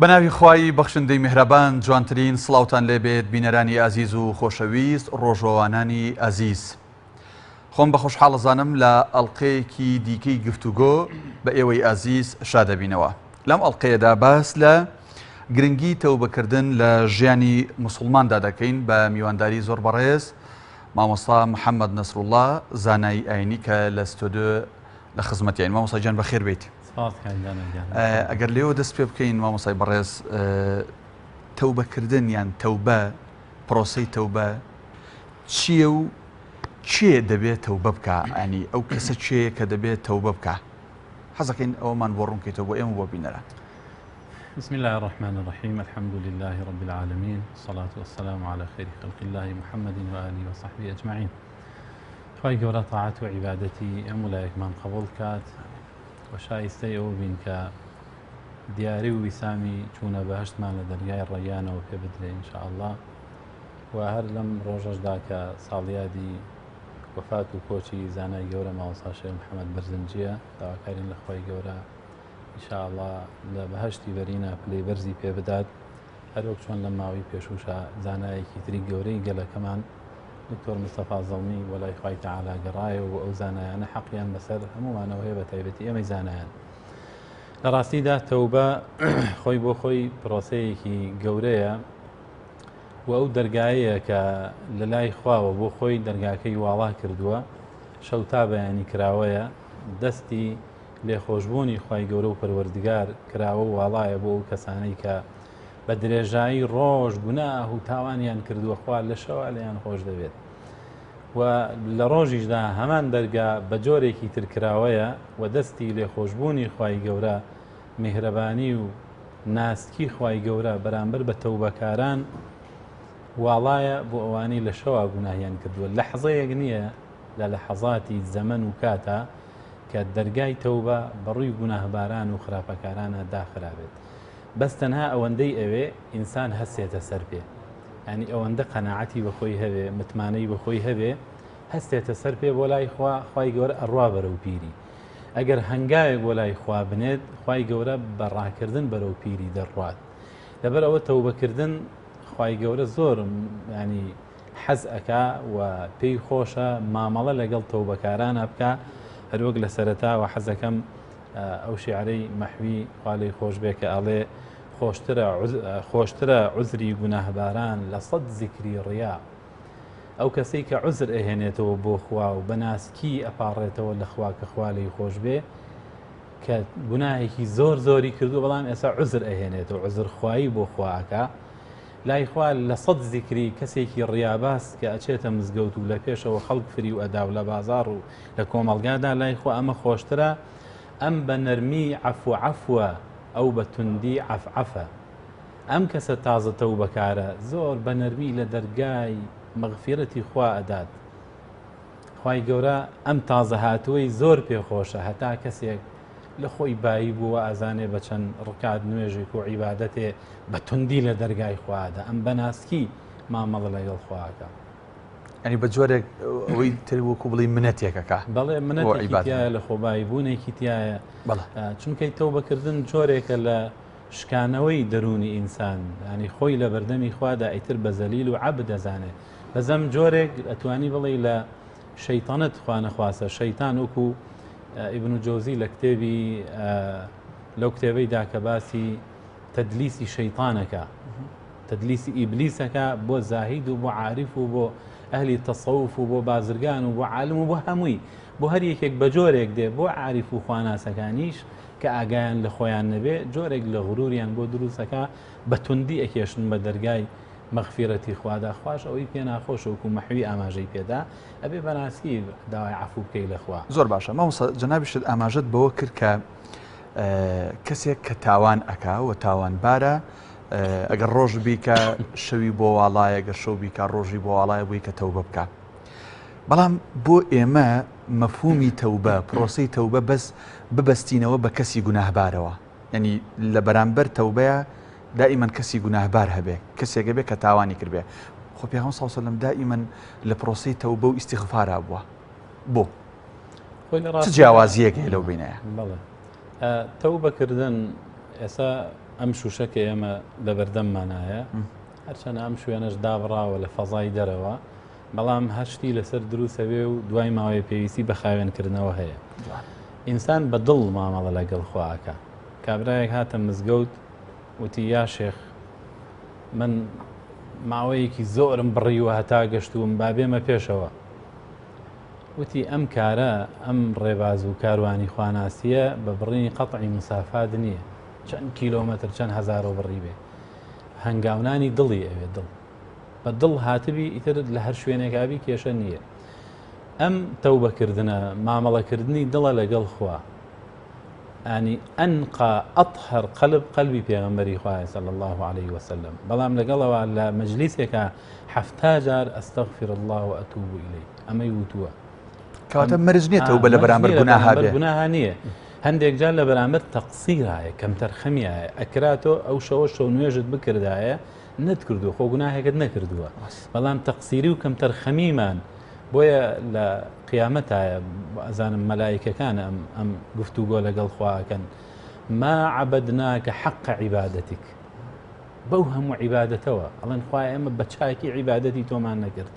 بەناوی خوای بەخشندەی میهرەبان جوانترین سڵاوتان لێبێت بینەرانی ئازیز و خۆشەویست ڕۆژەوانانی ئازیز. خۆم بە خۆشحاڵەزانم لە ئەڵلقەیەکی دیکەی گفتوگۆ بە ئێوەی ئازیز شادەبینەوە. لەم ئەڵلقەیەدا باس لە گرنگی تەوبەکردن لە ژیانی موسڵماندا دەکەین بە میوانداری زۆر بەڕێز مامۆستا محەممەد نەسروڵڵا زانایی ئاینی کە لە ستۆدیۆ لە خزمەتیان. مامۆستا گیان بەخێر بیت. ئەگەر لێەوە دەست پێ بکەین مامۆسای بەڕێز، تەوبەکردن یان تەوبە، پرۆسەی تەوبە چییە و کێ دەبێت تەوبە بکە؟ ینی ئەو کەسە چێیە کە دەبێت تەوبە بکە؟ حەزەکەین ئەومان بۆ ڕوونکەیتەوە بۆ ئێمە بۆ بینەرە. بسم الله الرحمن الرحيم الحمد لله رب العالمين والصلاة والسلام على خير خلق الله محمد وآله وصحبه أجمعين. خواهی گەورە طاعت و عیبادەتی ئەم وڵایەکمان قبول کات و شایستەی ئەوە بین کە دیاری و ویسامی چوونە بەهشتمان لە دەریای ڕەیانەوە پێ بدرێ ئینشاءالله. و هەر لەم ڕۆژەشدا کە ساڵیادی وفات و کۆچی زانای گەورە مامۆستا شێخ محەممەد بەرزنجیە، داواکارین لە خوای گەورە ئینشاءالله لە بەهشتی بەرینە پلەی بەرزی پێ بدات، هەروەک چۆن لە ماوەی پێشوشە زانایەکی تری گەورەی گەلەکەمان دکتۆر مستەفا زەڵمی وەلای خوای تەعالا گەڕایەوە و ئەو زانایانە حەقیان بەسەر هەمومانەوە هەیە بە تایبەتی ئێمەی زانایان. لە ڕاستیدا تەوبە خۆی بۆ خۆی پرۆسەیەکی گەورەیە و ئەو دەرگایەیە کە لە لای خواوە بۆ خۆی دەرگاکەی واڵا کردووە، شەوتا بەیانی کراوەیە، دەستی لێخۆشببوونی خوای گەورە و پەروەردگار کراوە و واڵایە بۆ ئەو کەسانەی کە بە درێژایی ڕۆژ گوناه و تاوانیان کردووە، خوا لە شەوە لەیان خۆش دەبێت. و لە ڕۆژیشدا هەمان دەرگا بە جۆرێکی ترکراوەیە و دەستی لێخۆشببوونی خوای گەورە، میهرەبانی و ناستکی خوای گەورە بەرامبەر بە تەوبەکاران واڵایە بۆ ئەوانەی لە شەوە گوناهیان کردووە. لەحظەیەک نییە لە لەحظاتی زەمن و کاتە کە دەرگای تەوبە بەڕووی گوناهباران و خراپەکارانە داخرابێت. بەس تەنها ئەوەندەی ئەوێ ئینسان هەستێتە سەر پێ، ینی ئەوەندە قەناعەتی بەخۆی هەبێ، متمانەی بەخۆی هەبێ، هەستێتە سەر پێ بۆ لای خوای گەورە ئەڕوا بەرەو پیری. ئەگەر هەنگاوێک بۆ لای خوا بنێت، خوای گەورە بە ڕاکردن بەرەو پیری دەڕوات. لەبەر ئەوە تەوبەکردن خوای گەورە زۆر ینی حەز ئەکا و پێی خۆشە مامەڵە لەگەڵ تەوبەکارانە بکە. هەروەک لە سەرەتاوە حەزەکەم ئەو شیعرەی مەحوی خوا لێی خۆش بێ کە ئەڵێ خۆشترە عوزری گوناهباران لە سەد زیکری ڕیا. ئەو کەسەی کە عوزر ئەهێنێتەوە بۆ خوا و بەناسکی ئەپاڕێتەوە لە خوا کە خوا لێی خۆش بێ، کە گوناهێکی زۆر زۆری کردو بەڵام ئێستا عوزر ئەهێنێتەوە، عوزر خوایی بۆ خواکە لای خوا لە سەد زیکری کەسێکی ڕیاباس کە ئەچێتە مزگەوت و لە پێشەوە خەڵک فری و ئەدا و لە بازار و لە کۆمەڵگادا لای خوا ئەمە خۆشترە، ئەم بە نەرمی عەفو عەفوە ئەو بە توندی عەفعەفە. ئەم کەسە تازە تەوبەکارە زۆر بە نەرمی لە دەرگای مەغفیرەتی خوا ئەدات. خوای گەورە ئەم تازە هاتووەی زۆر پێخۆشە، هەتا کەسێک لە خۆی بایی بووە ئازانێ بە چەند ڕکات نوێژێک و عیبادەتێ بە توندی لە دەرگای خوادا، ئەم بەناسکی مامەڵە لەگەڵ خواکە. ئەنی بە جۆرێک ئەوەی تر وەکو بڵی منەتێکەکە. بەڵێ منەتێکی تایە، لە خۆبایی بوونێکی تایە، چونکەی تەوبەکردن جۆرێکە لە شکانەوەی دەرونی ئینسان، ینی خۆی لە بەردەمی خوادا ئیتر بە زەلیل و عەبد دەزانێت. بەزەم جۆرێک ئەتوانی بڵێ لە شەیتانەت خوا نەخواسە، شەیتان وەکو ئیبن جەوزی لە کتێبی لەو کتێبەیدا کە باسی تەدلیسی شەیتانەکە، تەدلیسی ئیبلیسەکە بۆ زاهید و بۆ عارف و بۆ ئەهلی تەسەوف و بۆ بازرگان و بۆ عالم و بۆ هەمووی، بۆ هەر یەکێک بە جۆرێک دێ، بۆ عارف و خواناسەکانیش کە ئاگایان لە خۆیان نەبێ جۆرێک لە غروریان بۆ دروستەکە، بە توندی ئەکێشن بە دەرگای مەغفیرەتی خوادا. خوش ئەوەی پێ ناخۆشە وەکو مەحوی ئاماژەی پێدا ئەبێ بەناسی داوای عەفو بکەی لە خوا. زۆر باشە. مامۆستا جەنابیشت ئاماژەت بەوە کرد کە کەسێک کە تاوان ئەکا و تاوانبارە، ئەگەر ڕۆژ بیکە شەوی بۆ واڵایە، گەر شەو بیکە ڕۆژی بۆ واڵایە بووی کە تەوبە بکە. بەڵام بۆ ئێمە مەفهومی تەوبە، پرۆسەی تەوبە بەس ببەستینەوە بە کەسی گوناهبارەوە، یعنی لە بەرامبەر تەوبەیە دائیمەن کەسی گوناهبار هەبێ، کەسێک بێ کە تاوانی کردبێ. خۆ پێغەمبەر صلی الله علیه و سلم دائیمەن لە پرۆسەی تەوبە و ئیستیغفارا بووە. بۆ چ جیاوازیەک هەیە لەو بینەیە؟ بەڵێ تەوبەکردن ئێستا ئەم شوشەکە ئێمە لە بەردەممانایە هەرچەنە ئەم شوێنەش دابڕاوە لە فەزای دەرەوە بەڵام هەشتی لەسەر دروستەوێ و دوای ماوەی پێویستی بە خاوێنکردنەوە هەیە ئینسان بە دڵ مامەڵە لەگەڵ خواکە کابرایەک هاتە مزگەوت وتی یا شێخ من ماوەیەکی زۆرم بڕیوە هەتا گەشتوم با بێمە پێشەوە وتی ئەم کارە ئەم ڕێباز و کاروانی خواناسیە بە بڕینی قەتعی مسافات نییە چەند کیلۆمەتر چەند هەزار و بڕی بێ هەنگاونانی دڵی ئەوێ دڵ بە دڵ هاتبی ئیتر لە هەر شوێنێکابی کێشە نییە ئەم تەوبەکردنە مامەڵەکردنی دڵە لەگەڵ خوا ئەنی ئەنقا ئەطهر قەلبی پێغەمبەری خوایە صلی الله عليه وسلم بەڵام لەگەڵەوە لە مەجلیسێکە 70 جار ئەستەغفر الله وأتوب إليه ئەمەی وتووە کەواتە مەرج نییە تەوبە لە بەرامبەر گوناها بێ گوناها نییە هەندێک جار لە بەرامبەر تەقسیرایە کەم تەرخەمیایە ئەکراتەوە ئەو شەو نوێژت بکردایە نەتکردو خۆ گوناهێکت نەکردووە بەڵام تەقسیری و کەم تەرخەمیمان بۆیە لە قیامەتایە ئەزانم مەلایکەکان ئەم گفتوگۆ لەگەڵ خواکەن ما عبدناکە حق عیبادەتیک بەو هەموو عیبادەتەوە ئەڵێن خوای ئێمە بە چاکی عیبادەتی تۆمان نەکرد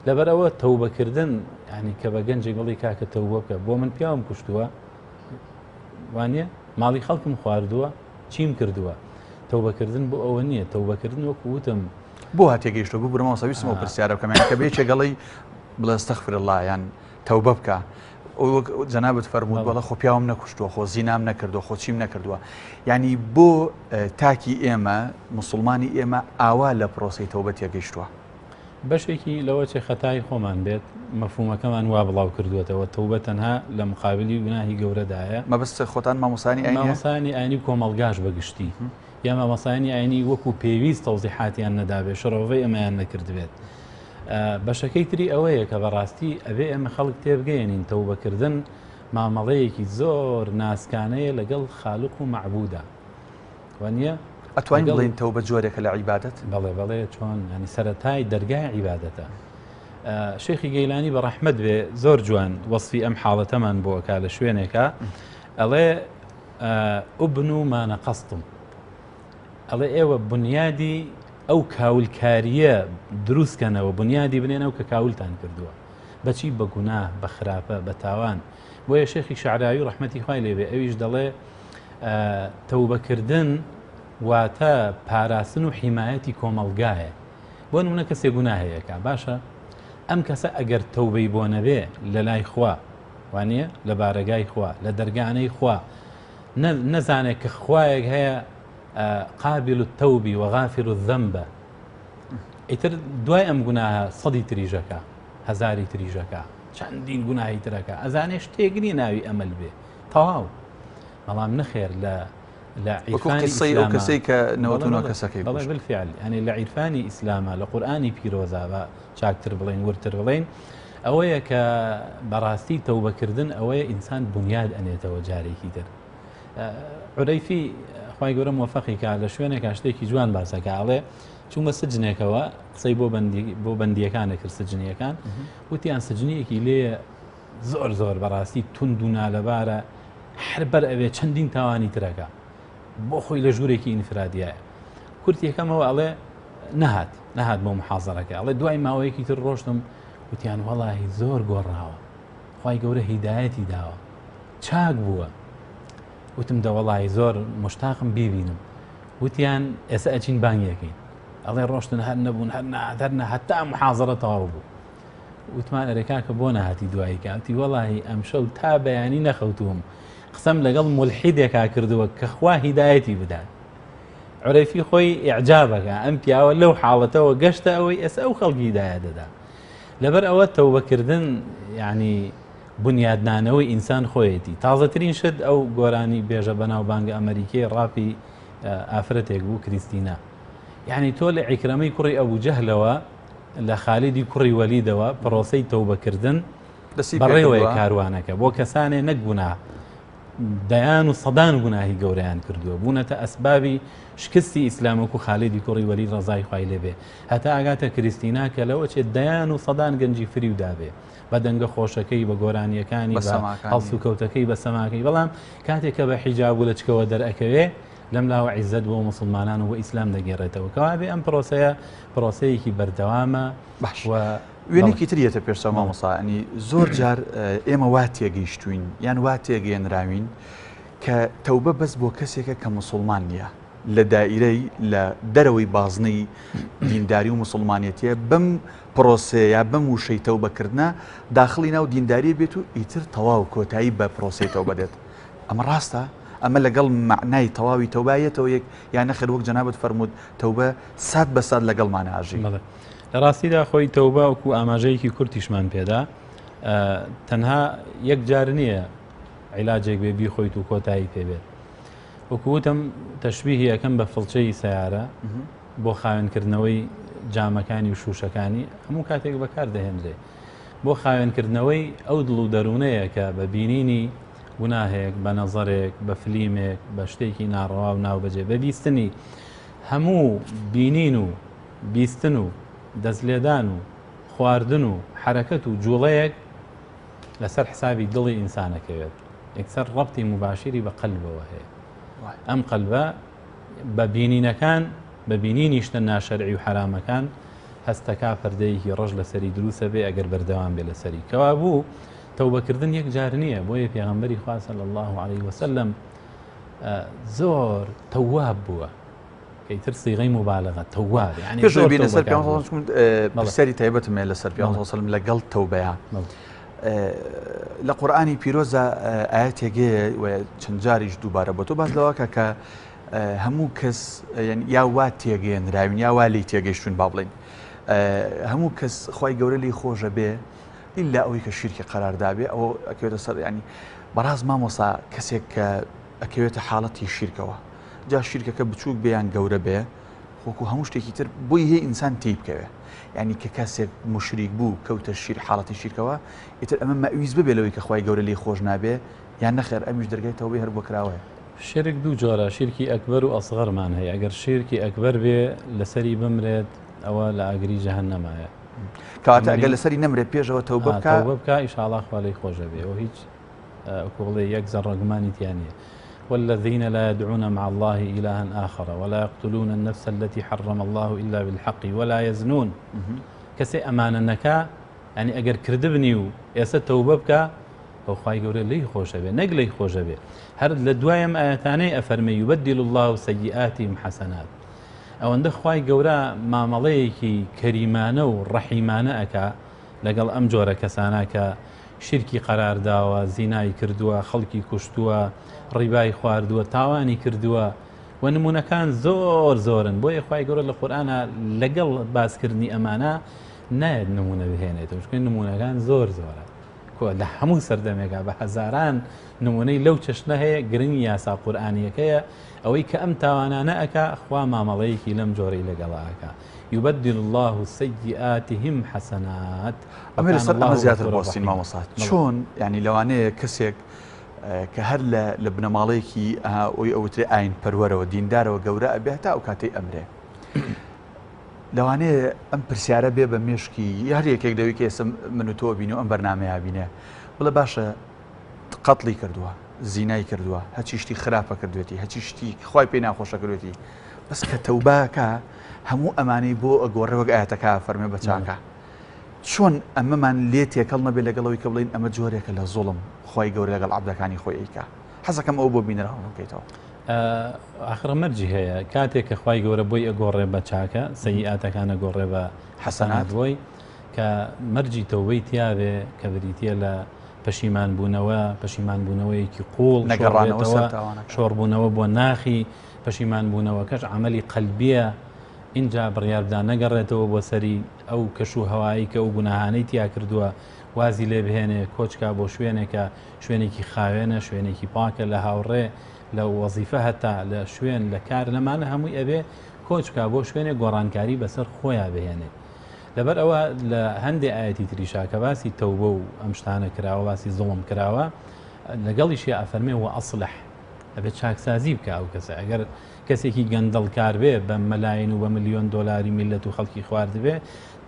لەبەرەوە تەوبەکردن ینی کە بە گەنجێک بڵی کاکە تەوبە بکە بۆ من پیاوم کوشتووە وانە ماڵی خەڵکم خواردووە چیم کردووە تەوبەکردن بۆ ئەوە نییە تەوبەکردن وەکو وتم بۆ هاتێگەیشتە بوو بڕمەوە سەویستمەوە پرسیارە بکەم کە بێ چێگەڵی بڵێ ئەستەغفر الله یان تەوبە بکە جەنابەت فەرموود بەڵێ خۆ پیاوم نەکوشتووە خۆ زینام نەکردووە خۆ چیم نەکردووە یعنی بۆ تاکی ئێمە موسڵمانی ئێمە ئاوا لە پرۆسەی تەوبە تێگەیشتووە بەشێکی لەوە چێ خەتای خۆمان بێت مەفهومەکەمان وا بڵاو کردوێتەوە تەوبە تەنها لە مقابلی گوناهی گەورەدایە مەبەست خۆتان مامۆسانی ئاینی کۆمەڵگاش بەگشتی یا مامۆسانی ئاینی وەکو پێویست تەوزیحاتیان نەدابێت شەڕۆڤەی ئەمەیان نەکردبێت بەشەکەی تری ئەوەیە کە بەڕاستی ئەبێ ئەمە خەڵک تێبگەێنین تەوبەکردن مامەڵەیەکی زۆر ناسکانەیە لەگەڵ خالق و معبوودە وانە ئەتوانین بڵین تەوبە جۆرێکە لە عیبادەت بەڵێ چۆن ینی سەرەتای دەرگای عیبادەتە شێخی گەیلانی بە ڕەحمەت بێ زۆر جوان وەصفی ئەم حاڵەتەمان بۆکە لە شوێنێکە ئەڵێ ئوبنوا ما نەقەستم ئەڵێ ئێوە بنیادی ئەو کاولکاریە دروستکەنەوە بنیادی بنێنەوە کە کاولتان کردووە بەچی بە گوناه بە خراپە بە تاوان بۆیە شێخی شەعراوی ڕەحمەتی خوای لێبێ ئەویش دەڵێ تەوبەکردن واتە پاراستن و حیمایەتی کۆمەڵگایە بۆ نمونە کەسێ گوناهەیەکە باشە ئەم کەسە ئەگەر تەوبەی بۆ نەبێ لە لای خوا وانە لە بارەگای خوا لە دەرگانەی خوا نەزانێت کە خوایەک هەیە قابل التەوبی وغافر الذنب ئیتر دوای ئەم گوناهە سەدی تریژەکە هەزاری تریژەکە چەندین گوناهی ترەکە ئەزانێ شتێگری ناوی ئەمەل بێ تەواو بەڵام نەخێر لە عیرفانی کەسەی کە نەوەتونەوە کەسەکەی بەڵێ بالفعل ینی لە عیرفانی ئیسلامە لە قورئانی پیرۆزە بە چاکتر بڵێن ورتر بڵێن ئەوەیە کە بەڕاستی تەوبەکردن ئەوەیە ئینسان بنیاد ئەنێتەوە جارێکی تر عورەیفی خوای گەورە موفقی کە لە شوێنێکا شتێکی جوان باسەکە ئاڵێ چوومە سجنێکەوە قسەی بۆ بەندیەکانە کرد سجنیەکان وتیان سجنیەکی لێ زۆر بەڕاستی تند و نالەبارە هەر بەر ئەوێ چەندین تاوانی ترەکە بۆ خۆی لە ژوورێکی ئینفرادیایە کورتیەکەمەوە ئەڵێ نەهات بۆ محازەرەکە ئەڵێ دوای ماوەیەکی تر ڕۆشتم وتیان وەڵاهی زۆر گۆڕاوە خوای گەورە هیدایەتی داوە چاک بووە وتم دەوەڵی زۆر مشتاقم بیبینم وتیان ئێستا ئەچین بانگیەکەین ئەڵێ ڕۆشتن هەر نەبوون هەرنا هەتا محازەرە تەواو بوو وتمان ئەرێکاکە بۆ نەهاتی دوایی کاتی وەڵی ئەم شەو تا بەیانی نەخەوتوم قسەم لەگەڵ مولحیدێکا کردووە کە خوا هیدایەتی بدات عورەیفی خۆی ئیعجابەکە ئەم پیاوە لەو حاڵەتەوە گەشتە ئەوەی ئێستا ئەو خەڵکی هیدایەت دەدا لەبەر ئەوە تەوبەکردن یعنی بنیادنانەوەی ئینسان خۆیەتی تازەترین شت ئەو گۆرانی بێژە بەناو بانگە ئەمریکای ڕاپی ئافرەتێک بوو کریستینا یعنی تۆ لە عیکرەمەی کوڕی ئەبوو جەهلەوە لە خالیدی کوڕی وەلیدەوە پرۆسەی تەوبەکردن بەڕێوەیە کاروانەکە بۆ کەسانێ نەکبوونا دەیان و سەدان گوناهی گەورەیان کردووە بوونەتە ئەسبابی شکستی ئیسلامەک و خالیدی کوڕی وەلید ڕەزای خوای لێبێ هەتا ئاگاتە کریستینا کە لەوە چێت دەیان و سەدان گەنجی فریو دابێ بە دەنگە خۆشەکەی بە گۆرانیەکانی بە هەڵسو کەوتەکەی بە سەماکەی بەڵام کاتێک کە بە حیجاب و لە چکەوە دەرئەکەوێ لەم لاوە عیزت بۆ مسلمانان و بۆ ئیسلام دەگێڕێتەوە کەوابێ ئەم پرۆسەیە پرۆسەیەکی بەردەوامە. باش وێنێکی تریەتە پێشتە مامۆستا، ئەنی زۆر جار ئێمە وا تێگەیشتوین یان وا تێگەێنراوین کە تەوبە بەس بۆ کەسێکە کە مسلمان نییە لە دائیرەی لە دەرەوەی بازنەی دینداری و مسلمانەتیە بەم پرۆسەیە بەم وشەی تەوبەکردە داخلی ناو دینداری بێت و ئیتر تەواو کۆتایی بە پرۆسی تەوبە دێت. ئەمە ڕاستە؟ ئەمە لەگەڵ معنای تەواوی تەوبایەتەوە یەک یان نەخێر وەک جەنابەت فەرموود تەوبە 100% لەگەڵمان ئاژی. لە ڕاستیدا خۆی تەوبە وەکو ئاماژەیەکی کورتیشمان پێدا تەنها یەک جار نییە عیلاجێک بێ بیخۆیت و کۆتایی پێبێت. وەکووتم تەشبیهی یەکەم بە فڵچەی سەیارە بۆ خاوێنکردنەوەی جامەکانی و شوشەکانی هەموو کاتێک بەکار دەهێنرێ بۆ خاوێنکردنەوەی ئەو دڵ و دەروونەیە کە بە بینینی گوناهەیەک بە نەزەرێک بە فلیمێک بە شتێکی ناڕەوا و ناوبەجێ بە بیستنی هەموو بینین و بیستن و دەستلێدان و خواردن و حرەکەت و جوڵەیەک لەسەر حسابی دڵی ئینسانەکەوێت یەکسەر ڕەبتی مباشری بە قەلبەوە هەیە. ئەم قەلبە بە بینینەکان بە بینینی شتە ناشەرعی و حرامەکان هەستەکا پەردەیەکی ڕەش لەسەری دروسە بێ ئەگەر بەردەوام بێ لەسەری کەوا بوو تەوبەکردن یەک جار نییە بۆیە پێغەمبەری خوا صلی الله علیه وسلم زۆر تەواب بووە کەیتر سیغەی مبالغە تەواب یعنی زۆر بینە سەر پرسیاری تایبەتمێ لەسەر پێغەمبەر صلی الله علیه وسلم لەگەڵ تەوبەیە لە قورئانی پیرۆزە ئاەتێکەیە و چەند جاریش دووبارە بۆ تۆ باس لەوەکە کە هەموو کەس یا وا تێگەێنراوین یا وا لی تێگەیشتون با بڵین هەموو کەس خی گەورە لی خۆشە بێ ئیلا ئەوەی کە شیرکی قەراردا بێ ئەوە ئەکەوێتە سەر ینی بەڕاز مامۆسا کەسێک کە ئەکەوێتە حاڵەتی شیرکەوە جا شیرکەکە بچووک بێیان گەورە بێ خۆکو هەموو شتێکی تر بۆی هەیە ئینسان تێی بکەوێ ینی کە کەسێک مشریک بوو کەوتە شیر حاڵەتی شیرکەوە ئیتر ئەمە مەویز ببێ لەوەی کە خی گەورە لی خۆش نابێ یان نەخێر ئەمیش دەرگای تەوبەی هەر بۆ کراوەیە. شرک دوو جۆرە شیرکی ئەکبەر و ئەسغەرمان هەیە ئەگەر شیرکی ئەکبەر بێ لەسەری بمرێت ئەوە لە ئاگری جەهەنەمایە کاتە ئەگەر لەسەری نەمرێت پێشەوە تەوبە بکە ئیشاڵڵا خوا لێی خۆشە بێ ئەو هیچ کۆڵێ یەک زەڕەگمانی تیانە. والذين لا يدعون مع الله إلها آخر ولا يقتلون النفس التي حرم الله إلا بالحق ولا يزنون كسي أمانة نكا يعني أجر كردبني وياسة توبة بكا أو خواهي قولي لي خوشة بي نق لي خوشة بي هر لدوايم آياتاني أفرمي يبدل الله سيئاتهم حسنات أو عند خواهي قولا ما مليكي كريمانة ورحيمانة أكا لقل أمجورة كساناكا شرکی قرار داوە زینای کردووە خەڵکی کوشتووە ڕیبای خواردووە تاوانی کردووە و نمونونەکان زۆر زۆرن بۆیە خی گەورە لە قورئانە لەگەڵ باسکردنی ئەمانە نایەت نمونە بهێنێتەوە چکە نمونونەکان زۆر زۆرە لە هەموو سەردەمێکا بە هەزاران نمونەی لەو چەشنە هەیە گرنگی یاسا قورئانیەکەیە ئەوەی کە ئەم تاوانانە ئەکا خوا مامەڵەیەکی لەم جۆرەی لەگەڵاکە يبدل الله سيئاتهم حسنات. ئەمە لەسەر ئەمە زیاتر بۆستین مامۆسات چۆن ینی لەوانەیە کەسێک کە هەر لە بنەماڵەیەکی ئەوی ئەوترێ ئاین پەروەرەوە دیندارەوە گەورە ئەبێ هەتا ئەو کاتەی ئەمرێ لەوانەیە ئەم پرسیارە بێ بە مێشکی هەر یەکێک دەوی کە ئێستا من و تۆ بینی و ئەم بەرنامەیە بینێ بڵێ باشە قەتڵی کردووە زینای کردووە هەچی شتی خراپە کردوێتی هەچی شتی خی پێی ناخۆشە کردوێتی بەس کە تەوباکە هەموو ئەمانەی بۆ ئەگۆڕێ وەک ئاەتەکە فەرمێ بە چاکە چۆن ئەمەمان لێ تێکەڵ نەبێ لەگەڵەوەی کە بڵین ئەمە جۆرێکە لە زوڵم خی گەورە لەگەڵ عەبدەکانی خۆی ئەیکا حەزەکەم ئەو بۆ بینەراوە بکەیتەوە. ئاخرە مەرجی هەیە کاتێک کە خی گەورە بۆی ئەگۆڕێ بە چاکە سەیئاتەکانە گۆڕێ بە حەسەنات بۆی کە مەرجی تەوبەی تیاوێ کە بریتە لە پەشیمانبوونەوەیەکی قوڵ شۆڕبوونەوە بۆ ناخی پەشیمانبوونەوەکەش عملی قەلبیە اینجا بڕیاردا نەگەڕێتەوە بۆ سەری ئەو کەش و هەوایی کە ئەو گوناهانەی تیا کردووە وازی لێ بهێنێ کۆچکا بۆ شوێنێکە شوێنێکی خاوێنە شوێنێکی پاکە لە هاوڕێ لە وەزیفە هەتا لە شوێن لە کار لەمانە هەمووی ئەبێ کۆچکا بۆ شوێنێک گۆڕانکاری بەسەر خۆیان بهێنێ. لەبەر ئەوە لە هەندێک ئاەتی تریشا کە باسی تەوبە و ئەم شتانە کراوە باسی زوڵم کراوە لەگەڵیشی ئەفەرمێ و ئەصلح ئەبێت چاکسازی بکە ئەو کەسە ئەگەر کەسێکی گەندەڵکار بێ بە مەلاین و بە ملیۆن دۆلاری میلەت و خەڵکی خوارد بێ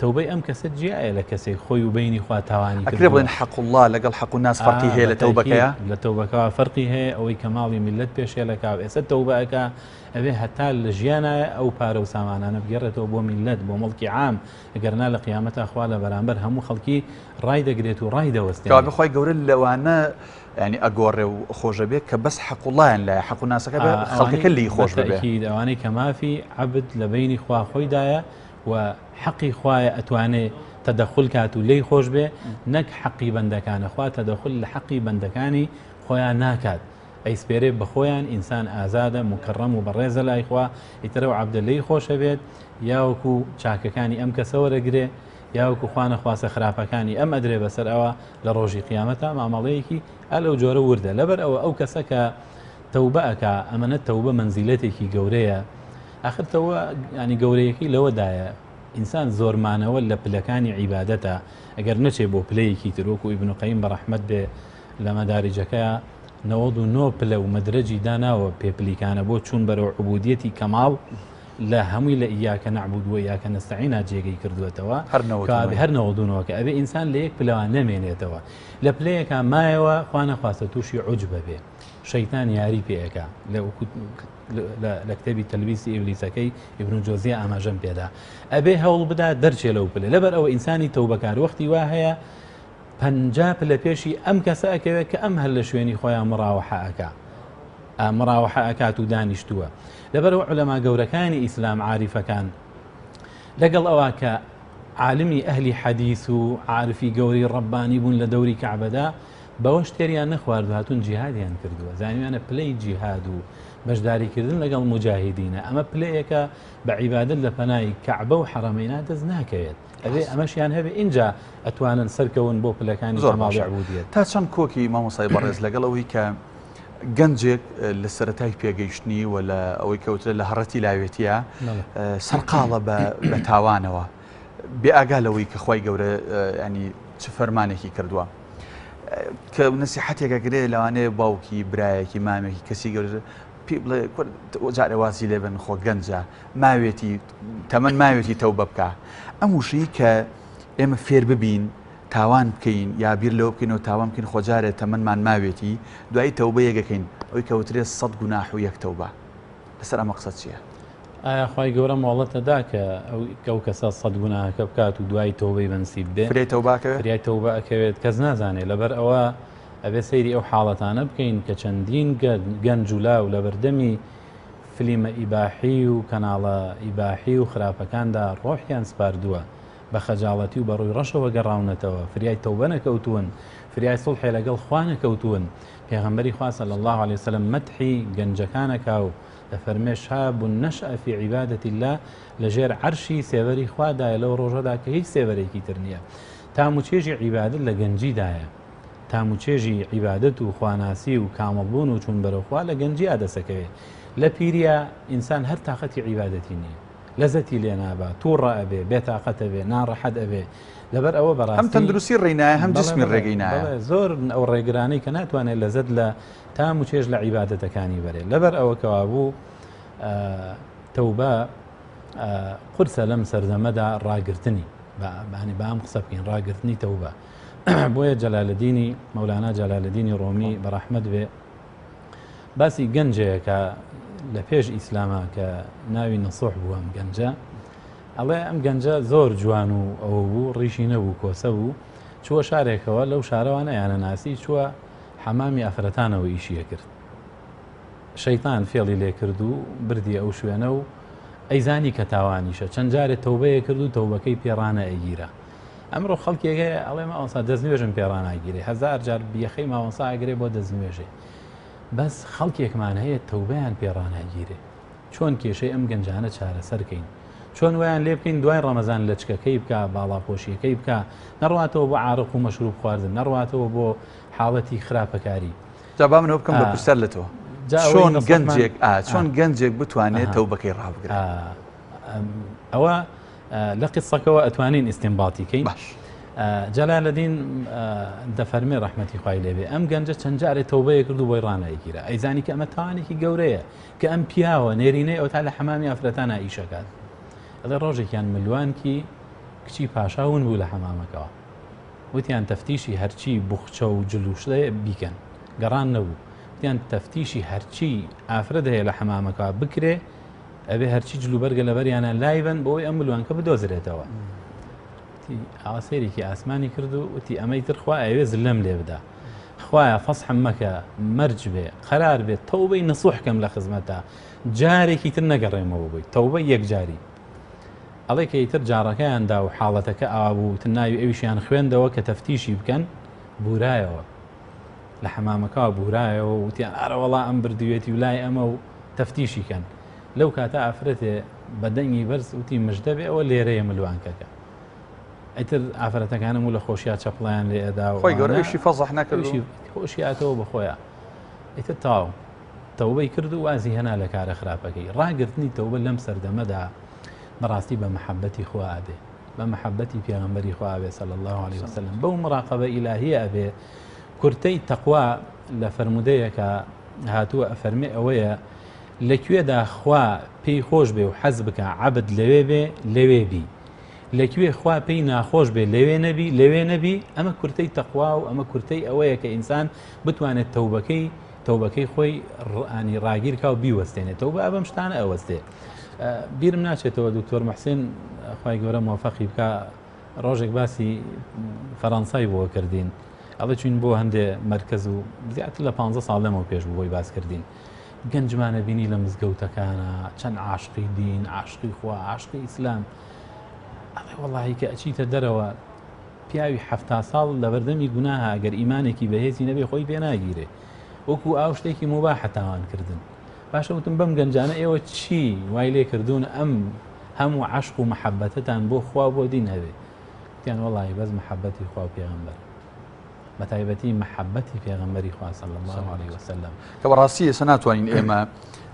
تەوبەی ئەم کەسە جیایە لە کەسێک خۆی و بینی خوا تاوانی ئەکرێ بڵێن حەق الله لەگەڵ حەق و ناس فەرقی هەیە لە تەوبەکەیە لە تەوبەکەوە فەرقی هەیە ئەوەی کە ماڵی میلەت پێشێ لە کاو ئێستا تەوبەکە ئەوێ هەتا لە ژیانایە ئەو پارە و سامانانە بگەڕێتەوە بۆ میلەت بۆ مەڵکی عام ئەگەرنا لە قیامەتە خوا لە بەرامبەر هەموو خەڵکی ڕای دەگرێت و ڕای دەوەستێت بخوای گەورە لەوانە ینی ئەگۆڕێ و خۆشە بێت کە بەس حەق اللهیان لایە حەق و ناسەکە بە خەڵکەکە لی خۆش بێت ئەوانەی کە مافی عەبد لە بینی خوا خۆیدایە و حەقی خوایە ئەتوانێ تەدەخل کات و لی خۆش بێ نەک حەقی بەندەکانە خوا تەدەخل لە حەقی بەندەکانی خۆیان ناکات ئەیسپێرێ بە خۆیان ئینسان ئازادە مکەڕەم و بەڕێزە لای خوا ئیترە و عەبدە لی خۆشە بێت یاوەکو چاکەکانی ئەم کەسە وەرەگرێ یاوەکو خوا نەخواسە خراپەکانی ئەم ئەدرێ بەسەر ئەوە لە ڕۆژی قیامەتە مامەڵەیەکی ئەل ئەو جۆرە وردە لەبەر ئەو کەسە کە تەوبە ئەکا ئەمەنە تەوبە مەنزیلەتێکی گەورەیە آخر تەوبە ینی گەورەیەکی لەوەدایە ئینسان زۆرمانەوە لە پلەکانی عیبادەتە ئەگەر نەچێ بۆ پلەیەکی ترۆکو ئیبن قەیم بەڕەحمەت بێ لە مەداریجەکەیە 99 پلە و مەدرەجی داناوە پێپلیکانە بۆ چوون بەرەو عبودیەتی کەماڵ لە هەمووی لە ئیاکە نەعبود و ئیاکە نەستەعینە جێگەی کردوێتەوە هەر 99 کە ئەبێ ئینسان لە یەک پلەوە نەمێنێتەوە لە پلەیەکە مایەوە خوا نەخواستە تووشی عوجبە بێ شەیتان یاری پێەکە لە کتێبی تەلویزی ئیبلیسەکەی ئیبن جۆزیە ئاماژەم پێدا ئەبێ هەوڵ بدا دەرچێ لەو پلە لەبەر ئەوە ئینسانی تەوبەکار وەختی وا هەیە 50 پلە پێشی ئەم کەسە ئەکەوێت کە ئەم هەر لە شوێنی خۆیان مڕاوەحە ئەکات و دانیشتووە لەبەرەوە عولەما گەورەکانی ئیسلام عاریفەکان لەگەڵ ئەوە کە عالمی ئەهلی حەدیث و عارفی گەوری ڕەبانی بوون لە دەوری کەعبەدا بەوە شتێریان نەخوارد هاتوون جیهادیان کردووە زانیوانە پلەی جیهاد و بەشداریکردن لەگەڵ مجاهدینە ئەمە پلەیەکە بە عیبادەت لە پەنای کەعبە و حەرەمەینا دەست ناکەوێت ئەبێ ئەمەشیان هەبێ اینجا ئەتوانن سەرکەون بۆ پلەکانی تەماڵی عبودیەت تا چەند کۆکی مامۆسای بەڕێز لەگەڵ ئەوەی کە گەنجێک لە سەرەتای پێگەیشتنی و لە ئەوەی کەوترە لە هەڕەتی لاوێتیە سەرقاڵە بە تاوانەوە بێ ئاگا لەوەی کە خوای گەورە ینی چ فەرمانێکی کردووە کە نسیحەتێکە گرێ لەوانەیە باوکی برایەکی مامێکی کەسی گەورە پێ بڵێ جارێوازی لێ بن خۆ گەنجە ماوێتی تەمەەن ماوێتی تەوبە بکە ئەم وشەی کە ئێمە فێر ببین تاوان بکەین یا بیر لەوە بکەینەوە تاوان بکەین خۆجارێت تەمەمان ماوێتی دوایی تەوبە یەکەکەین ئەوی کەوترێت 100 گوناح و یەک تەوبە لەسەر ئەمە قسە چییە؟ ئایا خوای گەورە مۆڵەتەدا کە ئەو کەسە 100 گوناهەکە بکات و دوای تەوبەی بنسیب بێ فریای تەوبە ئەکەوێت کەس نازانێت لەبەر ئەوە ئەبێ سەیری ئەو حاڵەتانە بکەین کە چەندین گەنج و لاو لە بەردەمی فلیمە ئیباحی و کەناڵە ئیباحی و خراپەکاندا ڕۆحیان سپاردووە بە خەجاڵەتی و بەڕووی ڕەشەوە گەڕاونەتەوە فریای تەوبە نەکەوتوون فریای سڵحی لەگەڵ خوا نەکەوتوون پێغەمبەری خوا صلی الله عليه وسلم مەدحی گەنجەکانەکا و دەفەرمێ شاب نەشأ في عیبادة الله لەژێر عەرشی سێوەری خوادایە لەو ڕۆژەدا کە هیچ سێوەرێکی تر نییە تاموچێژی عیبادەت لە گەنجیدایە تاموچێژی عیبادەت و خواناسی و کامەڵبوون و چوون بەرەوخوا لە گەنجی ئادەسەکەوێ لە پیریە ئینسان هەر تاقەتی عیبادەتی نییە لەزەتی لێ نابە تووڕە ئەبێ بێتاقەت ئەبێ ناڕەحەت ئەبێ لەبەر ئەوە بەڕاستی هەم تەندروستی ڕێنایە هەم جسمی ڕێگەی نایە زۆر ئەو ڕێگرانەی کە ناتوانێت لەزەت لە تاموچێژ لە عیبادەتەکانی بەرێ لەبەر ئەوە کەوابوو تەوبە قورسە لەم سەردەمەدا ڕاگرتنی بام قسە بکەین ڕاگرتنی تەوبە بۆیە جەلالەدینی مەولانا جەلالەدینی ڕۆمی بەڕەحمەت بێ باسی گەنجەیەکە لە پێش ئیسلامە کە ناوی نەسوح بوو ئەم گەنجە ئەڵێ ئەم گەنجە زۆر جوان و ئەوە بوو ڕیشی نەبوو کۆسە بوو چووە شارێکەوە لەو شارەوانە یانە ناسی چووە حەمامی ئافرەتانەوە ئیشیە کرد شەیتان فێڵی لێ کرد و بردی ئەو شوێنە و ئەیزانی کە تاوانیشە چەند جارێت تەوبەیە کرد و تەوبەکەی پێڕانە ئەگیرە ئەمڕۆ خەڵکێکەیە ئەڵێ ماوەسا دەستنوێژم پێڕاناگیرێ 1000 جار بیەخەی ماوەسا ئەگرێ بۆ دەستنوێژێ بەس خەڵکێکمان هەیە تەوبەیان پێڕاناگیرێ چۆن کێشەی ئەم گەنجانە چارەسەرکەین چۆن ویان لێ بکەین دوای ڕەمەزان لەچکەکەی بکە باڵاپۆشیەکەی بکە نەڕواتەوە بۆ عارق و مەشروب خواردن نەڕواتەوە بۆ حاڵەتی خراپەکاری جا منەوە بکەم بە پرسەر لە تۆ چۆن گەنجێک بتوانێت تەوبەکەی ڕابگرێت ئەوە لە قسەکەەوە ئەتوانین ئیستینباطیکەین جلال الدين دەفەرمێ ڕەحمەتی خوای لێبێ ئەم گەنجە چەند جارێ تەوبەیە کرد و بۆی ڕانایگیرە ئەیزانی کە ئەمە تاوانێکی گەورەیە کە ئەم پیاوە نێرینەی ئەو تا لە حەمامی ئافرەتانە ئیشەکات ئەڵێ ڕۆژێکیان ملوانکی کچی پاشاون بوو لە حەمامەکەەوە وتیان تەفتیشی هەرچی بوخچە و جلوشڵێ بیکەن گەڕان نەبوو وتیان تەفتیشی هەرچی ئافرەت هەیە لە حەمامەکەەوە بکرێ ئەبێ هەرچی جلوبەرگە لەبەریانە لایبن بۆی ئەم ملوانکە بدۆزرێتەوە ئاوا سێرێکی ئاسمانی کرد و وتی ئەمەی ترخوا ئەوێ زلەم لێ بدا خوایە فەسحم مەکە مەرج بێ قەرار بێت تەوبەی نسوحکەم لە خزمەتە جارێکی تر نەگەڕێمەوە بووی تەوبەی یەکجاری ئەڵێ کە ئیتر جاڕەکەیاندا و حاڵەتەکە ئاوا بوو تر ناوی ئەویشیان خوێندەوە کە تەفتیشی بکەن بورایەوە لە حەمامەکەەوە بورایەوە وتیان ئارەوەڵا ئەم بردوێتی ولای ئەمە و تەفتیشی کەن لەو کاتە ئافرەتێ بەدەنگی بەرز وتی مژدە بێ ئەوە لێرەیە ملوانکەکە ئیتر ئافرەتەکانم و لە خۆشیات چەپڵیان لێ ئەدا و خۆی گەورەیشی فەزەح نەکرد خۆشیاتەوە بەخۆیە ئیتر تاو تەوبەی کرد و وازی هێنا لە کارە خراپەکەی ڕاگررتنی تەوبە لەم سەردەمەدا بەڕاستی بە محەبەتی خوا ئەبێ بە محەبەتی پێغەمبەری خوا ئەبێ صلی الله عليه وسلم بەو مراقبە ئیلاهیە ئەبێ کورتەی تەقوا لە فەرمودەیەکە هاتووە ئەفەرمێ ئەوەیە لەکوێدا خوا پێی خۆش بێ و حەز بکە عەبد لەوێ بێ لەوێ بی لەکوێ خوا پێی ناخۆش بێ لەوێ نەبی لەوێ نەبی ئەمە کورتەی تەقوا و ئەمە کورتەی ئەوەیە کە ئینسان بتوانێت تەوبەکەی خۆی ڕانی ڕاگیرکە و بیوەستێنێت تەوبە ئەبەم شتانە ئەوەستێ بیرم ناچێتەوە دکتۆر محسین خوای گەورە موفقی بکە ڕۆژێک باسی فەڕەنسای بۆ کردین ئەڵێ چوین بۆ هەندێ مەرکەز و زیاتر لە 15 ساڵ لەمەوە پێش بۆی باس کردین گەنجمانە بینی لە مزگەوتەکانە چەند عاشقی دین عاشقی خوا عاشقی ئیسلام ئەڵێ وەڵاهی کە ئەچیتە دەرەوە پیاوی 70 ساڵ لە بەردەمی گوناها ئەگەر ئیمانێکی بەهێزی نەبێ خۆی پێناگیرێ وەکو ئاو شتێکی موباحە تاوانکردن باشە وتم بەم گەنجانە ئێوە چی وای لێ کردوون ئەم هەموو عەشق و محەبەتتان بۆ خوا بۆ دین هەبێ وتیان وەڵاهی بەس محەبەتی خوا و پێغەمبەر بەتایبەتی محەبەتی پێغەمبەری خوا صلی الله عليه وسلم کە بەڕاستی ئێستا ناتوانین ئێمە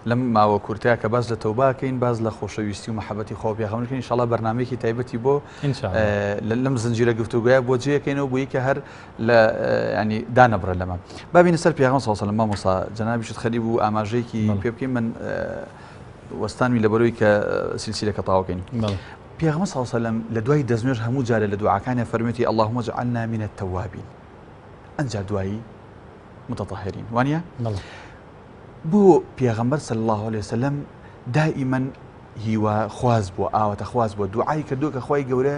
لەم ماوە کورتەیە کە باز لە تەوباکەین باز لە خۆشەویستی و محەبەتی خوا و پێغەمبەرکەین ئینشاءڵڵا بەرنامەیەکی تایبەتی بۆ لەم زنجیرە گفتوگویە بۆ جێیەکەینەوە بۆیی کە هەر لە ینی دانەبڕە لەمە بابینە سەر پێغەمبەر صلی الله علیه و سلم مامۆستا جەنابیشت خەریب و ئاماژەیەکی پێ بکەین من وەستانوی لەبەرەوەی کە سیلسیلەکە تاواکەین پێغەمبەر صلی الله علیه و سلم لە دوای دەستنوێژ هەموو جارە لە دوعاکانیان فەرمێتی اللهم اجعلنا من التوابین ئەنجا دوایی متطهرین وانە بۆ پێغەمبەر صلی الله عليه وسلم دائما هیوا خواز بووە ئاوەتە خواز بووە دوعای کردووە کە خوای گەورە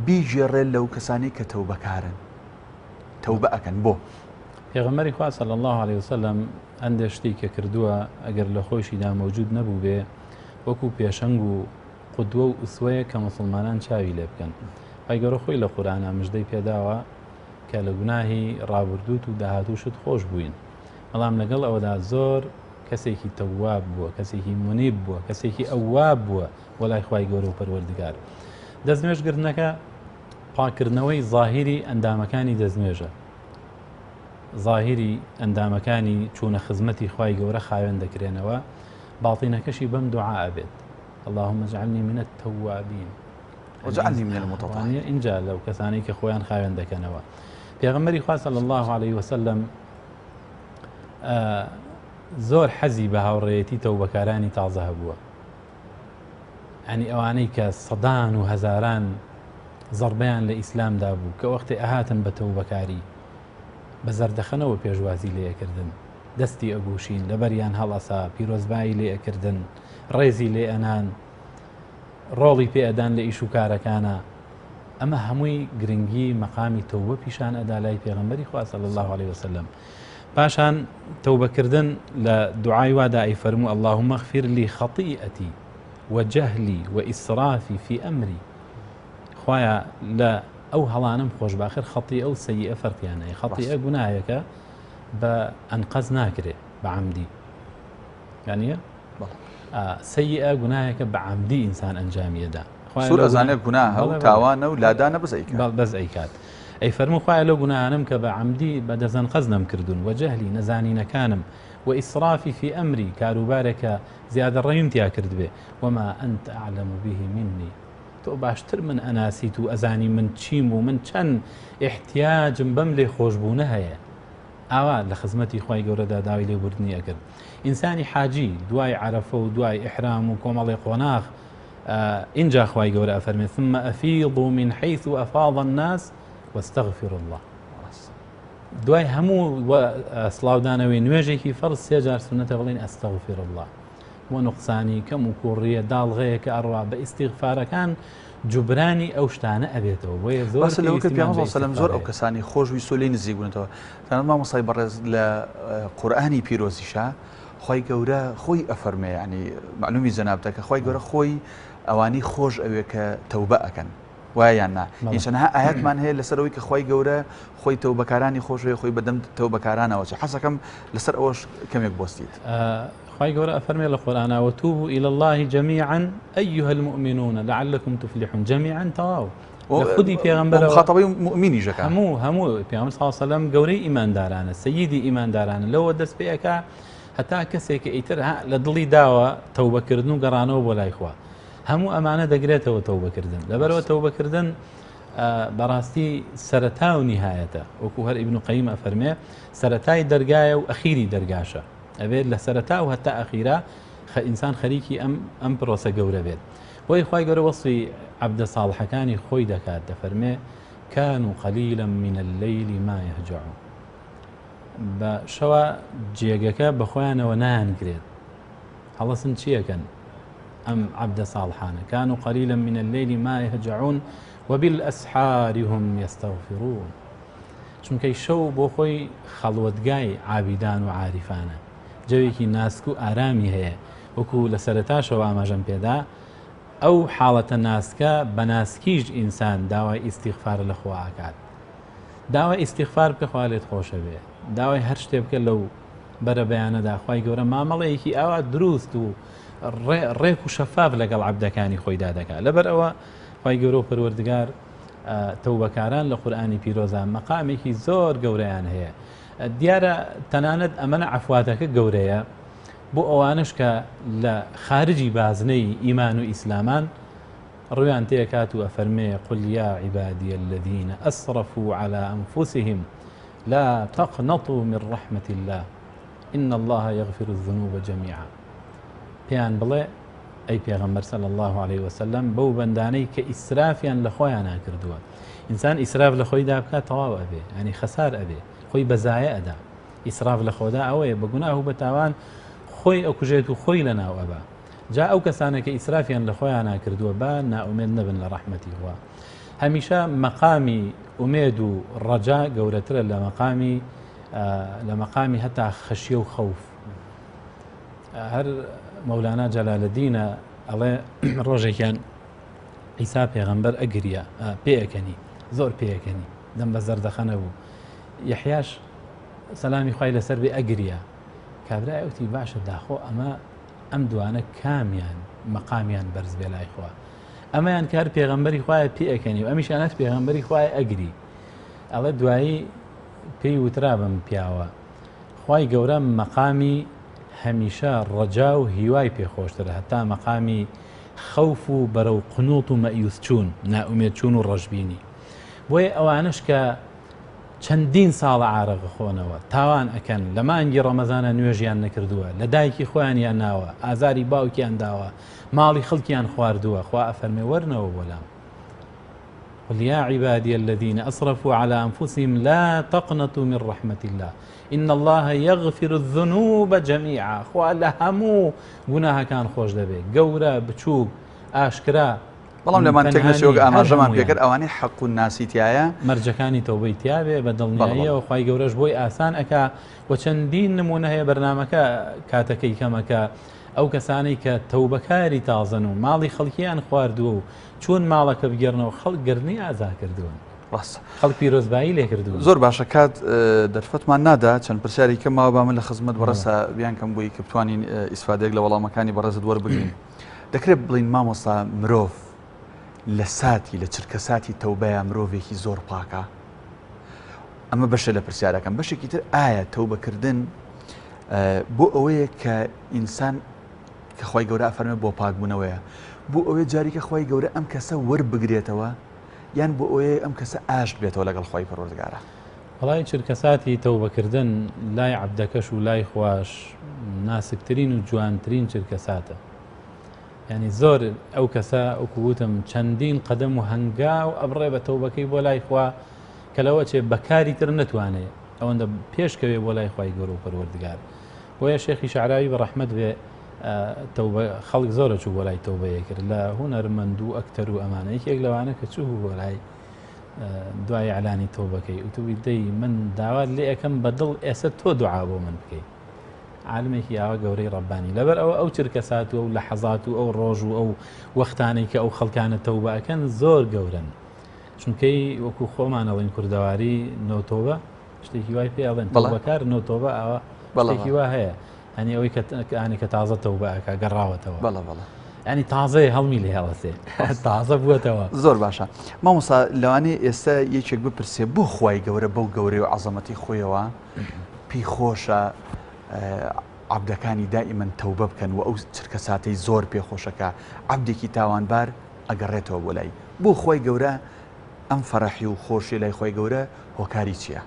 بیژێڕێت لەو کەسانی کە تەوبەکارن تەوبە ئەکەن بۆ پێغەمبەری خوا صلی الله عليه وسلم ئەندێ شتێک کە کردووە ئەگەر لە خۆشیدا مەوجود نەبوو بێ وەکو پێشەنگ و قودوە و ئوسوەیە کە موسڵمانان چاوی لێ بکەن خوای گەورە خۆی لە قورئانە مژدەی پێداوە کە لە گوناهی ڕابردووت و داهاتووشت خۆش بووین بەڵام لەگەڵ ئەوەدا زۆر کەسێکی تەواب بووە کەسێکی منیب بووە کەسێکی ئەواب بووە وەلای خوای گەورە و پەروەردگار دەستنوێژگرتنەکە پاکردنەوەی ظاهیری ئەندامەکانی دەستنوێژە ظاهیری ئەندامەکانی چوونە خزمەتی خوای گەورە خاوێن دەکرێنەوە باڵتینەکەشی بەم دوعا ئەبێت اللهم اجعلني من التوابين وجعلني من المتطهرين اینجا لەو کەسانی کە خۆیان خاوێن دەکەنەوە پێغەمبەری خوا صلی الله عليه وسلم زۆر حەزی بە هاوڕێیەتی تەوبەکارانی تازە هەبووە ینی ئەوانەی کە سەدان و هەزاران زەربەیان لە ئیسلامدا بوو کە وەختی ئەهاتن بە تەوبەکاری بە زەردەخەنەوە پێشوازی لێەکردن دەستی ئەگوشین لەبەریان هەڵەسا پیرۆزبایی لێئەکردن ڕێزی لێ ئەنان ڕۆڵی پێئەدان لە ئیش و کارەکانە ئەمە هەمووی گرنگی مەقامی تەوبە پیشان ئەدا لای پێغەمبەری خوا صلی الله عليه وسلم پاشان تەوبەکردن لە دوعای وادا ئەیفەرموو اللهم اغفر لي خطيئتي وجهلي وإسرافي في أمري خوایە لە ئەو هەڵانم خۆش باخر خەتیئە و سەیئە فەرقیانەیە خەتیئە گوناهێکە بە ئەنقەز ناکرێ بە عەمدی یانیە سەیئە گوناهێکە بە عەمدی ئینسان ئەنجامیەدا سوور ئەزانێت گوناهە و تاوانە و لادانە بەس ئەیکات ئەی فەرموو خوایە لەو گوناهانم کە بە عەمدی بە دەزەنقەز نەمکردوون وەجەهلی نەزانینەکانم وإسرافي في أمري كاروبارك زيادة الريم تيا كردبه وما أنت أعلم به مني تۆ باشتر من ئەناسیت و ئەزانی من چیم و من چەند احتیاجم بەم لێ خۆشببوونە هەیە ئاوا لە خزمەتی خی گەورەدا داوای لێبوردنی ئەکرد ئینسانی حاجی دوای عرفە و دوای ئحرام و کۆمەڵی قۆناغ اینجا خی گەورە ئەفەرمێت ثم أفيضوا من حيث أفاض الناس واستغفر الله دوای هەموو سڵاودانەوەی نوێژێکی فەرز سێجار سونەتە بڵین ئەستەغفر الله بۆ نوقسانی کەم و کوڕیە داڵغەیە کە ئەڕوا بە ئیستیغفارەکان جوبرانی ئەو شتانە ئەبێتەوە بۆیە زۆر پێ زۆر ئەو کەسانی خۆشوی سۆلی نزیک بوونەوە تەنانەت مامۆستای بەڕێز لە قورئانی پیرۆزیشە خی گەورە خۆی ئەفەرمێ ینی معلومی جەنابەتە خی گەورە خۆی ئەوانی خۆش ئەوێ کە تەوبە ئەکەن وایان نا هیچەنها ئاەتمان هەیە لەسەرەوەی کە خی گەورە خۆی تەوبەکارانی خۆشوێ خۆی بەدەم تەوبەکارانەوە چ حەسەکەم لەسەر ئەوەش کەمێک بۆستیت خی گەورە ئەفەرمێ لە قورئانە وتوبوا إلى الله جميعا أيها المؤمنون لعلكم تفلحون جميعا تەواو خودی پێغەمبەرەوە خاطەبەی مؤمنی ژەکە هەموو پێغەمبەر صلی الله علیه و سلم گەورەی ئیماندارانە سەییدی ئیماندارانە لەوە دەست پێەکە هەتا کەسێکە ئیتر لە دڵی داوە تەوبەکردن و گەڕانەوە بۆ لای خوا هەموو ئەمانە دەگرێتەوە تەوبەکردن لەبەرەوە تەوبەکردن بەڕاستی سەرەتا و نیهایەتە وەکو هەر ئیبن قەیم ئەفەرمێ سەرەتای دەرگایە و ئەخیری دەرگاشە ئەبێت لە سەرەتا و هەتا ئەخیرا ئینسان خەریکی ئەم پرۆسە گەورە بێت بۆی خی گەورە وەصفی عەبدە ساڵحەکانی خۆی دەکات دەفەرمێ كانوا قليلا من الليل ما يهجعون بە شەوە جێگەکە بە خۆیانەوە نانگرێت هەڵەسن چیەکەن أم عبد صالحان كانوا قليلا من الليل ما يهجعون وبالأسحار هم يستغفرون چونکەی شەو بۆ خۆی خەڵوەتگای عابیدان و عاریفانە جەوێکی ناسک و ئارامی هەیە وەکو لە سەرەتاشەوە ئاماژەم پێدا ئەو حاڵەتە ناسکە بە ناسکیش ئینسان داوای ئیستیغفار لە خوا ئاکات داوای ئیستیغفار بکە خوا لێت خۆشە بێ داوای هەر شتێ بکە لەو بەرە بەیانەدا خی گەورە مامەڵەیەکی ئاوا دروست و ڕێک و شەفاف لەگەڵ عەبدەکانی خۆیدا دەکات لەبەر ئەوە خی گەورە و پەروەردگار تەوبەکاران لە قورئانی پیرۆزان مەقامێکی زۆر گەورەیان هەیە دیارە تەنانەت ئەمەنە عەفواتەکە گەورەیە بۆ ئەوانش کە لە خارجی بازنەی ئیمان و ئیسلامان ڕویان تێکات و ئەفەرمێ قل يا عبادي الذين أسرفوا على أنفسهم لا تقنطوا من رحمة الله إن الله يغفر الذنوب جميعا پێیان بڵێ ئەی پێغەمبەر صلی الله عليه وسلم بەو بەندانەی کە ئیسرافیان لە خۆیان ناکردووە ئینسان ئیسراف لە خۆیدا بکات تەواو ئەبێ ینی خەسار ئەبێ خۆی بەزایە ئەدا ئیسراف لە خۆدا ئەوەیە بە گوناه و بە تاوان خۆی ئەکوژێت و خۆی لە ناو ئەبا جا ئەو کەسانە کە ئیسرافیان لە خۆیان ناکردووە با ناومێد نەبن لە ڕەحمەتی خوا هەمیشە مەقامی ئومێد و ڕەجا گەورەترە لە مەقامی هەتا خەشیە و خەوف هەر مەولانا جەلالەدینە ئەڵێ ڕۆژێکیان ئیسا پێغەمبەر ئەگریە پێەکەنی زۆر پێەکەنی دەم بە زەردەخەنە بوو یەحیاش سەلامی خوای لەسەر بێ ئەگریە کابرای ئەوتی باشە داخۆ ئەم دوانە کامیان مەقامیان بەرز بێ لای خوا ئەمەیان کار پێغەمبەری خوایە پێەکەنی و ئەمیشانەت پێغەمبەری خوای ئەگری ئەڵێ دوایی پێی وترا بەم پیاوە خوای گەورە مەقامی هەمیشە ڕەجا و هیوای پێخۆشترە هەتا مەقامی خەوف و بەرەو قنووت و مەئیوس چوون نائومێد چوون و ڕەشبینی بۆیە ئەوانش کە چەندین ساڵە عارەقە خۆنەوە تاوان ئەکەن لە مانگی ڕەمەزانە نوێژیان نەکردووە لە دایکی خۆیانیان ناوە ئازاری باوکیان داوە ماڵی خەڵکیان خواردووە خوا ئەفەرمێ وەرنەوە بۆلام قل يا عبادي الذين أسرفوا على أنفسهم لا تقنطوا من رحمة الله إن الله يغفر الذنوب جميعا خوا لهمو گوناها كان خوش دەبێ گەورە بچووک ئاشکرا بەڵام لەمان تێکنەسیۆک ئاماژەمان پێکرد ئەوانەی حەق و ناسیتیایە مەرجەکانی تەوبەی تیاوێ بە دڵنیاییەوە خوای گەورەش بۆی ئاسان ئەکا و چەندین نمونە هەیە بەرنامەکە کاتەکەی کەمەکە ئەو کەسانی کە تەوبەکاری تازن و ماڵی خەڵکیان خواردووە و چۆن ماڵەکە بگەڕنەوە خەڵک گرنی ئازا کردوون خەڵک پیرۆزبایی لێ کردوون زۆر باشە کات دەرفەتمان نادا چەند پرسیاری کە ماوە با من لە خزمەت بەڕەسە بیان کەم بووی کە بتوانین ئیسفادەیەک لە وەڵامەکانی بەڕێزت وەربگرین دەکرێت بڵین مامۆستا مرۆڤ لە ساتی لە چرکە ساتی تەوبەیە مرۆڤێکی زۆر پاکە ئەمە بەشە لە پرسیارەکەم بەشێکی تر ئایا تەوبەکردن بۆ ئەوەیە کە ئینسان کە خی گەورە ئەفەرمێ بۆ پاکبوونەوەیە بۆ ئەوەی جاریکە خی گەورە ئەم کەسە وەربگرێتەوە یان بۆ ئەوەیە ئەم کەسە ئاشت بێتەوە لەگەڵ خی پەروەردگارە. وڵای چرکەساتی تەوبەکردن لای عەبدەکەش و لای خوش ناسکترین و جوانترین چرکەساتە. ینی زۆر ئەو کەسە ئەوکووتم چەندین قەدەم و هەنگا و ئەبڕێ بە تەوبەکەی بۆ لای خوا کە لەوە چێ بەکاری تر نەتوانێت ئەوەندە پێشکەوێ بۆ لای خی گەورە و پەروەردگار. بۆیە شێخی شعراوی بە ڕەحمەت بێ خەڵک زۆرە چوو بۆ لای تەوبەیە کرد لە هونەرمەند و ئەکتەر و ئەمانە یەکێک لەوانە کە چوو بۆ لای دوای ئەعلانی تەوبەکەی وتوی دەی من داوات لێ ئەەکەم بەدڵ ئێستا تۆ دوعا بۆ من بکەیت. عالمێکی یاوە گەورەی ڕەبانی لەبەر ئەو چرکەسات و لە حەزات و ئەو ڕۆژ و ئەو وەختانەی کە ئەو خەڵکانە تەوبەکەن زۆر گەورن چونکەی وەکو خۆمانەڵین کوردەواری نۆتۆبە شتێکی وای پێ ئەڵێن بەکار نۆتۆبە ئەوە شتێکی وا هەیە هەنی ئەوەی کە تازە تەوبەکە گەڕاوەتەوە ینی تازەی هەڵمی لێ هەڵەسێ تازە بووەتەوە. زۆر باشە مامۆستا لەوانەیە ئێستا یەکێک بپرسێ بۆ خی گەورە بەو گەورەی و عەزەمەتی خۆیەوە پێی خۆشە عەبدەکانی دائیمەن تەوبە بکەن و ئەو چرکەساتەی زۆر پێخۆشەکە عەبدێکی تاوانبار ئەگەڕێتەوە بۆ لای بۆ خی گەورە ئەم فەرەحی و خۆشی لای خی گەورە هۆکاری چییە؟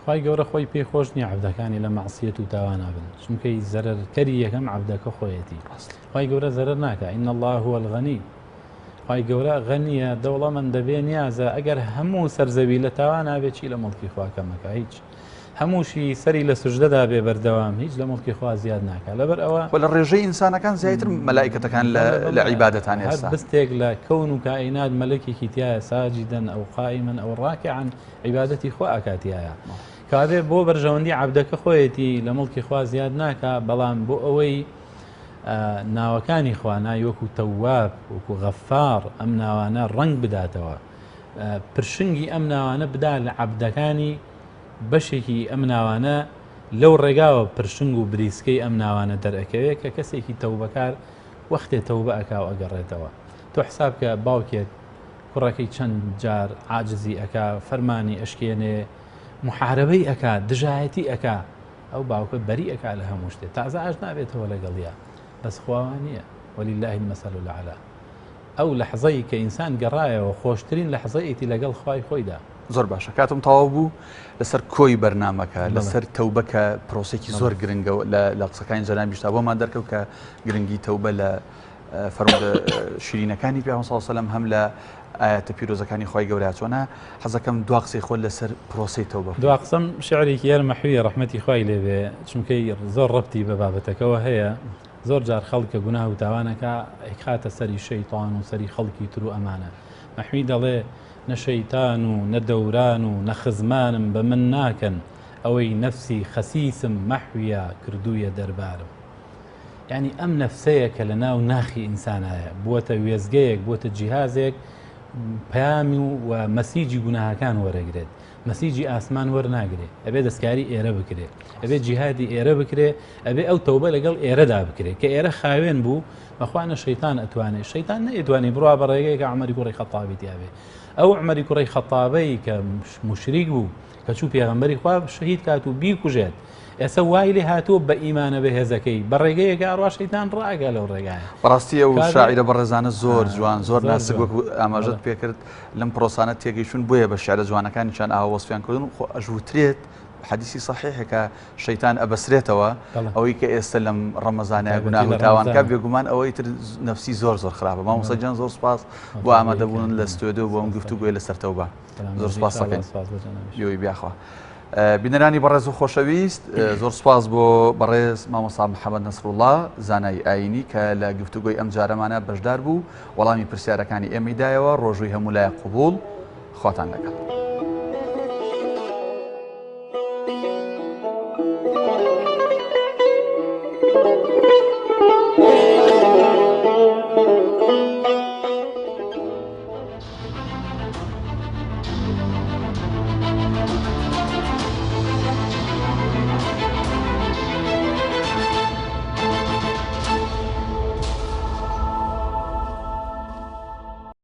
خی گەورە خۆی پێی خۆش نییە عەبدەکانی لە مەعسیەت و تاوانە بن چونکەی زەرەرکەری یەکەم عەبدەکە خۆیەتی خی گەورە زەرەر ناکە ئین الله هو الغنی. خی گەورە غەنیە دەوڵەمەند دەبێ نیازە ئەگەر هەموو سەرزەوی لە تاوان نابێت چی لە مڵکی خواکەمەکە هیچ هەمووشی سەری لە سوژدەدا بێ بەردەوام هیچ لە مڵکی خوا زیاد ناکە لەبەر ئەوە لە ڕێژەی ئینسانەکان زیاتر مەلایکەتەکان لە عیبادەتان هێستا بستێک لە کەون و کائینات مەلەکێکی تایە ساجدن ئەو قائمن ئەو ڕاکعن عیبادەتی خوا ئاکاتیایە کابێ بۆ بەرژەوەندی عەبدەکە خۆیەتی لە مڵکی خوا زیاد ناکە بەڵام بۆ ئەوەی ناوەکانی خوا ناوی وەکو تەواب وەکو غەفار ئەم ناوانە ڕنگ بداتەوە پرشنگی ئەم ناوانە بدا لە عەبدەکانی بەشێکی ئەم ناوانە لەو ڕێگاوە پرشنگ و بریسکەی ئەم ناوانە دەرەکەوێت کە کەسێکی تەوبەکار وەختێ تەوبە ئەکا و ئەگەڕێتەوە. تۆ حساب کە باوکێک کوڕەکەی چەند جار عاجزی ئەکا فەرمانی ئەشکێنێ محارەبەی ئەکا دژایەتی ئەکا ئەو باوکە بەری ئەکا لە هەموو شتێ تازە ئاش نابێتەوە لەگەڵیە بەس خواوان نییە وەلیلله المەسەل الأعلا. ئەو لەحزەی کە ئینسان گەڕایەوە خۆشترین لەحزەیەتی لەگەڵ خوای خۆیدا. زۆر باشە کاتم تەواو بوو لەسەر کۆی بەرنامەکە لەسەر تەوبەکە پرۆسێکی زۆر گرنگە لە قسەکانی جەنابی بیشتا بۆمان دەرکەوت کە گرنگی تەوبە لە فەرمودە شیرینەکانی پێغەمبەر صلی الله علیه و سلم هەم لە ئاەتە پیرۆزەکانی خی گەورە چۆنە حەزەکەم دوا قسەی خۆت لەسەر پرۆسەی تەوبە دوا قسەم شعرێکی یارمەحویە ڕەحمەتی خوای لێبێ چونکەی زۆر ڕەبتی بە بابەتەکەەوە هەیە زۆر جار خەڵکە گوناه و تاوانەکە ئەیخاتە سەری شەیطان و سەری خەڵکی تر و ئەمانە مەحوی دەڵێ نە شەیطان و نە دەوران و نە خزمانم بە من ناکەن ئەوەی نەفسی خەسیسم مەحویە کردوویە دەربارم. یعنی ئەم نەفسەیە کە لە ناو ناخی ئینسانایە بووەتە وێزگەیەک بووەتە جیهازێک پەیامی و مەسیجی گوناهەکان وەرەگرێت مەسیجی ئاسمان وەرناگرێت ئەبێ دەستکاری ئێرە بکرێت ئەبێ جیهادی ئێرە بکرێت ئەبێ ئەو تەوبە لەگەڵ ئێرەدا بکرێت کە ئێرە خاوێن بوو بەخوانە شەیطان ئەتوانێت شەیطان نەیتوانێت بڕوا بە ڕێگەیەک عومەری کوڕی خەتابی تیاوێ ئەو عومەری کوڕی خەتابەی کە مشریک بوو کە چوو پێغەمبەری خوا شەهید کات و بیکوژێت ئێستا وای لێ هاتووە بە ئیمانە بەهێزەکەی بە ڕێگەیەکە ئەڕوا شەیطان ڕاگە لەو ڕێگایە بەڕاستی ئەو شاعیرە بەڕێزانە زۆر جوان زۆر ناسک وەکو ئاماژەت پێکرد لەم پرۆسانە تێگەیشتون بۆیە بە شیعرە جوانەکانیشان ئاوا وەسفیان کردن و خۆ ئەژووترێت حەدیسی صحیحێکە شەیطان ئەبەسرێتەوە ئەوەی کە ئێستا لەم ڕەمەزانەیە گوناه و تاوانکە بێگومان ئەوەی تر نەفسی زۆر زۆر خراپە مامۆستا جان زۆر سپاس بۆ ئامادەبوون لە ستودیۆ بۆ ئەم گفتوگوی لەسەر تەوبە زۆر سپاس دەکەین یۆی بیاخوا بینەرانی بەڕێز و خۆشەویست زۆر سپاس بۆ بەڕێز مامۆستا محەممەد نەسروڵڵا زانای ئاینی کە لە گفتوگۆی ئەم جارەمانە بەشدار بوو وەڵامی پرسیارەکانی ئێمەی دایەوە ڕۆژووی هەموو لایە قوبوڵ خواتان لەگەڵ